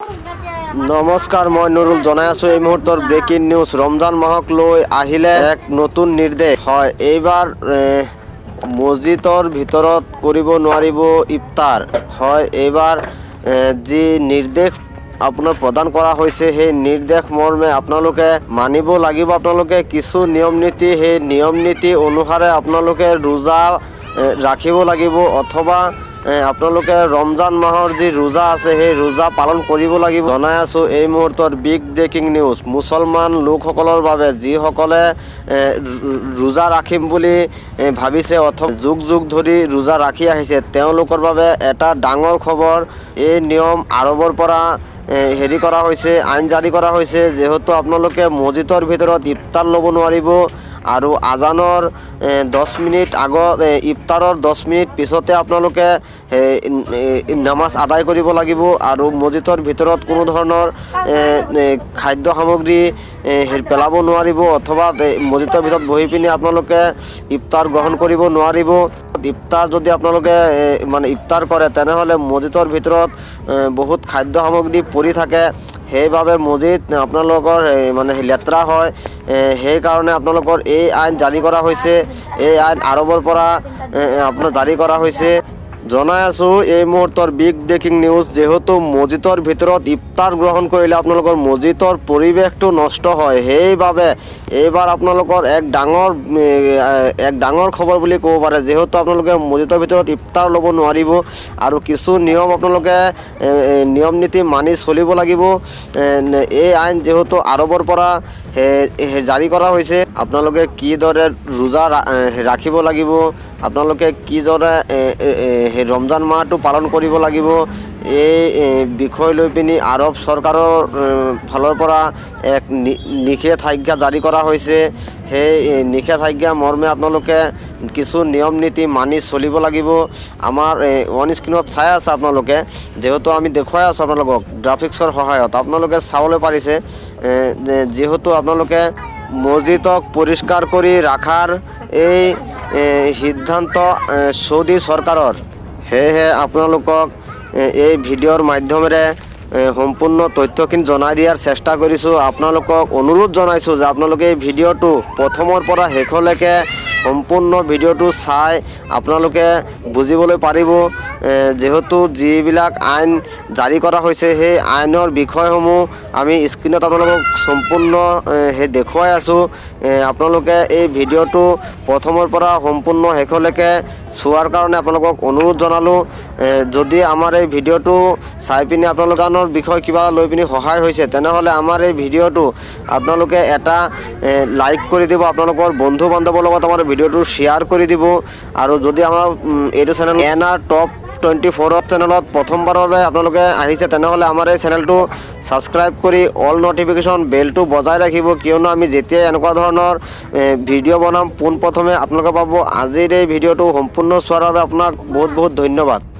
নমস্কাৰ, মই নুৰুল জনাই আছোঁ এই মুহূৰ্তৰ ব্ৰেকিং নিউজ। ৰমজান মাহক লৈ আহিলে এক নতুন নিৰ্দেশ। হয়, এইবাৰ মছজিদৰ ভিতৰত কৰিব নোৱাৰিব ইফতাৰ। হয়, এইবাৰ যি নিৰ্দেশ আপোনাৰ প্ৰদান কৰা হৈছে সেই নিৰ্দেশ মৰ্মে আপোনালোকে মানিব লাগিব। আপোনালোকে কিছু নিয়ম নীতি, সেই নিয়ম নীতি অনুসাৰে আপোনালোকে ৰোজা ৰাখিব লাগিব, অথবা আপোনালোকে ৰমজান মাহৰ যি ৰোজা আছে সেই ৰোজা পালন কৰিব লাগিব। জনাই আছোঁ এই মুহূৰ্তৰ বিগ ব্ৰেকিং নিউজ। মুছলমান লোকসকলৰ বাবে যিসকলে ৰোজা ৰাখিম বুলি ভাবিছে অথবা যুগ যুগ ধৰি ৰোজা ৰাখি আহিছে, তেওঁলোকৰ বাবে এটা ডাঙৰ খবৰ। এই নিয়ম আৰবৰ পৰা হেৰি কৰা হৈছে, আইন জাৰি কৰা হৈছে। যিহেতু আপোনালোকে মছজিদৰ ভিতৰত ইফতাৰ ল'ব নোৱাৰিব আৰু আজানৰ 10 মিনিট আগত, ইফতাৰৰ 10 মিনিট পিছতে আপোনালোকে নামাজ আদায় কৰিব লাগিব। আৰু মছজিদৰ ভিতৰত কোনো ধৰণৰ খাদ্য সামগ্ৰী পেলাব নোৱাৰিব, অথবা মছজিদৰ ভিতৰত বহি পিনি আপোনালোকে ইফতাৰ গ্ৰহণ কৰিব নোৱাৰিব। ইফতাৰ যদি আপোনালোকে ইফতাৰ কৰে, তেনেহ'লে মছজিদৰ ভিতৰত বহুত খাদ্য সামগ্ৰী পৰি থাকে। সেইবাবে মছজিদ আপোনালোকৰ লেতেৰা হয়। সেইকাৰণে আপোনালোকৰ এই আইন জাৰি কৰা হৈছে। এই আইন আৰবৰ পৰা আপোনাৰ জাৰি কৰা হৈছে। জনাই আছোঁ এই মুহূৰ্তৰ বিগ ব্ৰেকিং নিউজ। যিহেতু মছজিদৰ ভিতৰত ইফতাৰ গ্ৰহণ কৰিলে আপোনালোকৰ মছজিদৰ পৰিৱেশটো নষ্ট হয়। সেইবাবে এইবাৰ আপোনালোকৰ এক ডাঙৰ খবৰ বুলি ক'ব পাৰে। যিহেতু আপোনালোকে মছজিদৰ ভিতৰত ইফতাৰ ল'ব নোৱাৰিব আৰু কিছু নিয়ম আপোনালোকে নিয়ম নীতি মানি চলিব লাগিব। এই আইন যিহেতু আৰবৰ পৰা জাৰি কৰা হৈছে, আপোনালোকে কিদৰে ৰোজা ৰাখিব লাগিব, আপোনালোকে কিদৰে ৰমজান মাহটো পালন কৰিব লাগিব, এই বিষয় লৈ পিনি আৰব চৰকাৰৰ ফালৰ পৰা এক নিষেধাজ্ঞা জাৰি কৰা হৈছে। সেই নিষেধাজ্ঞা মৰ্মে আপোনালোকে কিছু নিয়ম নীতি মানি চলিব লাগিব। আমাৰ অন স্ক্ৰীণত চাই আছে আপোনালোকে, যিহেতু আমি দেখুৱাই আছোঁ আপোনালোকক গ্ৰাফিক্সৰ সহায়ত, আপোনালোকে চাবলৈ পাৰিছে। যিহেতু আপোনালোকে মছজিদক পৰিষ্কাৰ কৰি ৰখাৰ এই সিদ্ধান্ত সৌদি চৰকাৰৰ, সেয়েহে আপোনালোকক এই ভিডিঅ'ৰ মাধ্যমেৰে সম্পূৰ্ণ তথ্যখিনি জনাই দিয়াৰ চেষ্টা কৰিছোঁ। আপোনালোকক অনুৰোধ জনাইছোঁ যে আপোনালোকে এই ভিডিঅ'টো প্ৰথমৰ পৰা শেষলৈকে সম্পূৰ্ণ ভিডিঅ'টো চাই আপোনালোকে বুজিবলৈ পাৰিব। যিহেতু যিবিলাক আইন জাৰি কৰা হৈছে সেই আইনৰ বিষয়সমূহ আমি স্ক্ৰীণত আপোনালোকক সম্পূৰ্ণ দেখুৱাই আছোঁ। আপোনালোকে এই ভিডিঅ'টো প্ৰথমৰ পৰা সম্পূৰ্ণ শেষলৈকে চোৱাৰ কাৰণে আপোনালোকক অনুৰোধ জনালোঁ। যদি আমাৰ এই ভিডিঅ'টো চাই পিনি আপোনালোকৰ বিষয় কিবা লৈ পিনি সহায় হৈছে, তেনেহ'লে আমাৰ এই ভিডিঅ'টো আপোনালোকে এটা লাইক কৰি দিব, আপোনালোকৰ বন্ধু বান্ধৱৰ লগত আমাৰ ভিডিঅ'টো শ্বেয়াৰ কৰি দিব। আৰু যদি আমাৰ এইটো চেনেল NR Top 24 চেনেলত প্ৰথমবাৰৰ বাবে আপোনালোকে আহিছে, তেনেহ'লে আমাৰ এই চেনেলটো ছাবস্ক্ৰাইব কৰি অল নটিফিকেশ্যন বেলটো বজাই ৰাখিব, কিয়নো আমি যেতিয়াই এনেকুৱা ধৰণৰ ভিডিঅ' বনাম পোনপ্ৰথমে আপোনালোকে পাব। আজিৰ এই ভিডিঅ'টো সম্পূৰ্ণ চোৱাৰ বাবে আপোনাক বহুত বহুত ধন্যবাদ।